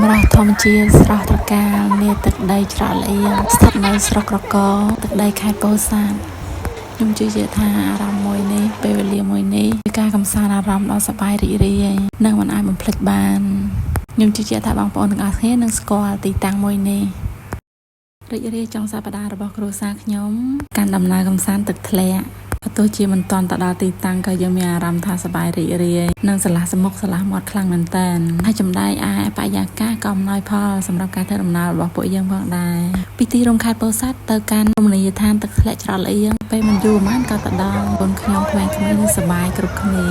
សម្រាប់ធម្មជាតិស្រស់ត្រកាលនាទឹកដីច្រកលៀងស្ថិតនៅស្រុកក្រកទឹកដីខេត្តពោធិ៍សាត់ខ្ញុំជឿជាក់ថាអារម្មណ៍មួយនេះពេលវេលាមួយនេះគឺការកំសាន្តអារម្មណ៍ដ៏សប្បាយរីករាយនិងមិនអាចបំភ្លេចបានខ្ញុំជឿជាក់ថាបងប្អូនទាំងអស់គ្នានឹងស្គាល់ទីតាំងមួយនេះរីករាយចុងសប្តាហ៍របស់គ្រួសារខ្ញុំកាន់ដំណើរកំសាន្តទឹកធ្លាក់ទោះជាមិនទាន់ទៅដល់ទីតាំងក៏យើងមានអារម្មណ៍ថាសប្បាយរីករាយនិងស្រឡះសមុខស្រឡះមាត់ខ្លាំងមែនតើហើយចំដាយឯបរិយាកាសក៏អំណោយផលសម្រាប់ការធ្វើដំណើររបស់ពួកយើងផងដែរពីទីរួមខេត្តពោធិ៍សាត់ទៅកាន់រមណីយដ្ឋានទឹកធ្លាក់ច្រកលៀងពេលមិនយូរប៉ុន្មានក៏ទៅដល់បងខ្ញុំក្មេងៗសប្បាយគ្រប់គ្នា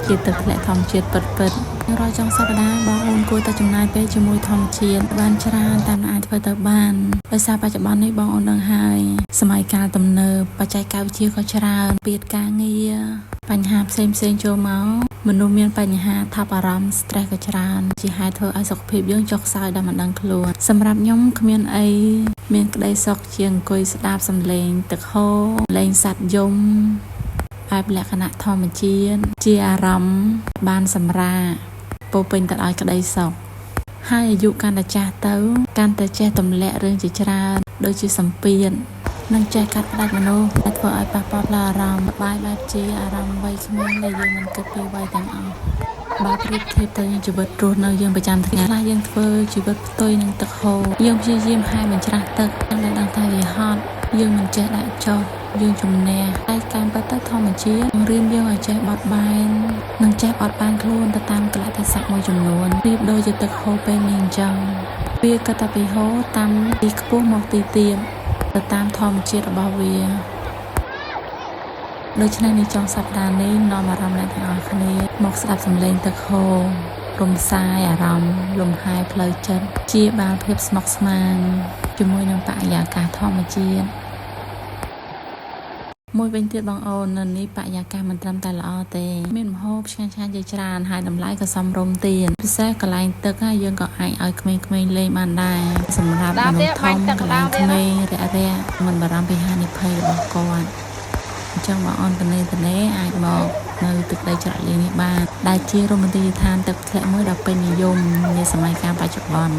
ជាទឹកធ្លាក់ធម្មជាតិពិតៗរាល់ចុងសប្តាហ៍បងអូនគួរតែចំណាយពេលជាមួយធម្មជាតិបានច្រើនតាមដែលអាចធ្វើទៅបានដោយសារបច្ចុប្បន្ននេះបងអូនដឹងហើយសម័យកាលទំនើបបច្ចេកវិទ្យាក៏ច្រើនពីការងារបញ្ហាផ្សេងចូលមកមនុស្សមានបញ្ហាថប់អារម្មណ៍ stress ក៏ច្រើនជាហេតុធ្វើឲ្យសុខភាពយើងចុះខ្សោយដោយមិនដឹងខ្លួនសម្រាប់ខ្ញុំគ្មានអីមានក្តីសុខជាងអង្គុយស្ដាប់សំឡេងទឹកហូរលេងសត្វយំបែបលក្ខណៈធម្មជាតិជាអារម្មណ៍បានសម្រាកពោពេញទៅដោយក្តីសុខហើយអាយុកាន់តែចាស់ទៅកាន់តែចេះទម្លាក់រឿងជាច្រើនដូចជាសម្ពាធនិងចេះកាត់ផ្ដាច់មនុស្សដែលធ្វើឲ្យប៉ះពាល់ដល់អារម្មណ៍បែបជាអារម្មណ៍វ័យក្មេងដែលយើងមិនគិតពីវ័យទាំងអស់បើប្រៀបធៀបទៅនឹងជីវិតរស់នៅយើងប្រចាំថ្ងៃខ្លះយើងធ្វើជីវិតផ្ទុយនឹងទឹកហូរយើងព្យាយាមហាយបញ្ច្រាស់ទឹកតែដឹងថាវាហត់យើងមិនចេះដាក់ចុះយើងជំនះតែការពិតទៅធម្មជាតិបង្រៀនយើងឲ្យចេះបត់បែននិងចេះបត់បែនខ្លួនទៅតាមកលៈទេសៈមួយចំនួនប្រៀបដូចជាទឹកហូរពេលនេះអញ្ចឹងវាក៏តែពីហូរតាមទីខ្ពស់មកទីទាបទៅតាមធម្មជាតិរបស់វាដូច្នេះនេះចុងសប្តាហ៍នេះនាំអារម្មណ៍អ្នកទាំងអស់គ្នាមកស្ដាប់សំឡេងទឹកហូររំសាយអារម្មណ៍លំហែផ្លូវចិត្តជាបាលភាពស្មុគស្មាញជាមួយនឹងបរិយាកាសធម្មជាតិមួយវិញទៀតបងអូននៅនេះបរិយាកាសមិនត្រឹមតែល្អទេមានម្ហូបឆ្ងាញ់ជាច្រើនហើយតម្លៃក៏សមរម្យទៀតពិសេសកន្លែងទឹកហើយយើងក៏អាចឲ្យក្មេងៗលេងបានដែរសម្រាប់មនុស្សធំកន្លែងក្មេងរាក់មិនបារម្ភពីហានិភ័យរបស់គាត់អញ្ចឹងបងអូនទៅនេះអាចមកនៅទឹកដីច្រកលៀងនេះបានដែលជារមណីយដ្ឋានទឹកធ្លាក់មួយដ៏ពេញនិយមនាសម័យកាលបច្ចុប្បន្ន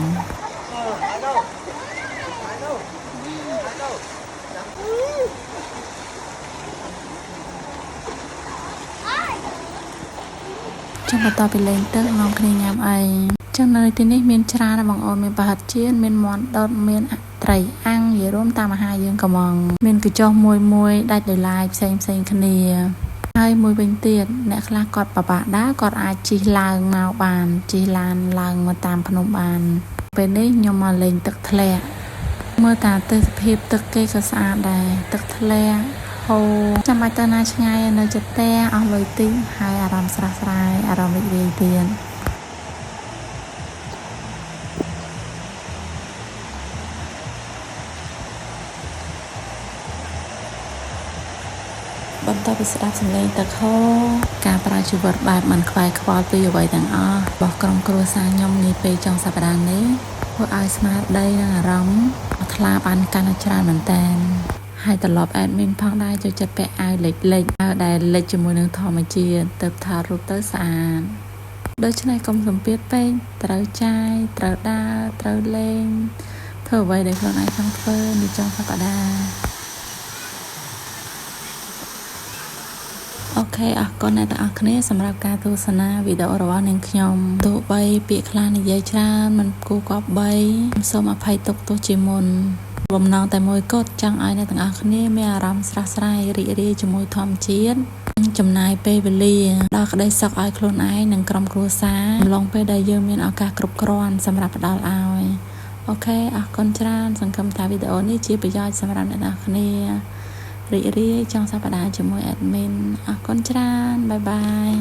ចាំបន្តពីលេងទឹកនាំគ្នាញ៉ាំអីចឹងនៅទីនេះមានច្រើនណាស់បងអូនមានប្រហិតចៀនមានមាន់ដុតមានត្រីអាំងនិយាយរួមតាមអាហារយើងកំងមានកញ្ចុះមួយដាច់ដោយឡែកផ្សេងគ្នាហើយមួយវិញទៀតអ្នកខ្លះគាត់ប្របាក់ដើរគាត់អាចជិះឡើងមកបានជិះឡានឡើងមកតាមភ្នំបានពេលនេះខ្ញុំមកលេងទឹកធ្លាក់មើលតាទេសភាពទឹកគេក៏ស្អាតដែរទឹកធ្លាក់ហូរចាំបាច់ទៅណាឆ្ងាយនៅចិត្តតែអស់លុយតិចហើយអារម្មណ៍ស្រស់ស្រាយអារម្មណ៍រីករាយទៀតបន្តពីស្ដាប់សំឡេងទឹកហូរការប្រើជីវិតបែបមិនខ្វាយខ្វល់ពីអ្វីទាំងអស់របស់ក្រុមគ្រួសារខ្ញុំនាពេលចុងសប្តាហ៍នេះធ្វើឲ្យស្មារតីនិងអារម្មណ៍ថ្លាបានកាន់តែច្រើនមែនតើហើយត្រឡប់អេដមីនផងដែរចូលចិត្តពាក់អាវលិចដែលលិចជាមួយនឹងធម្មជាតិទៅថតរូបទៅស្អាតដូច្នេះកុំសម្ពាធពេកត្រូវចាយត្រូវដើរត្រូវលេងធ្វើអ្វីដែលខ្លួនឯងចង់ធ្វើនៅចុងសប្តាហ៍អូខេអរគុណអ្នកទាំងអស់គ្នាសម្រាប់ការទស្សនាវីដេអូរបស់នាងខ្ញុំទោះបីពាក្យខ្លះនិយាយច្រើនមិនគួរគប្បីសូមអភ័យទុកទោសជាមុនបំណងតែមួយគត់ចង់ឲ្យអ្នកទាំងអស់គ្នាមានអារម្មណ៍ស្រស់ស្រាយរីករាយជាមួយធម្មជាតិចំណាយពេលវេលាដល់ក្តីសុខឲ្យខ្លួនឯងនិងក្រុមគ្រួសារអំឡុងពេលដែលយើងមានឱកាសគ្រប់គ្រាន់សម្រាប់ផ្ដល់ឲ្យអូខេអរគុណច្រើនសង្ឃឹមថាវីដេអូនេះជាប្រយោជន៍សម្រាប់អ្នកទាំងអស់គ្នារីករាយចុងសប្តាហ៍ជាមួយ admin អរគុណច្រើនបាយបាយ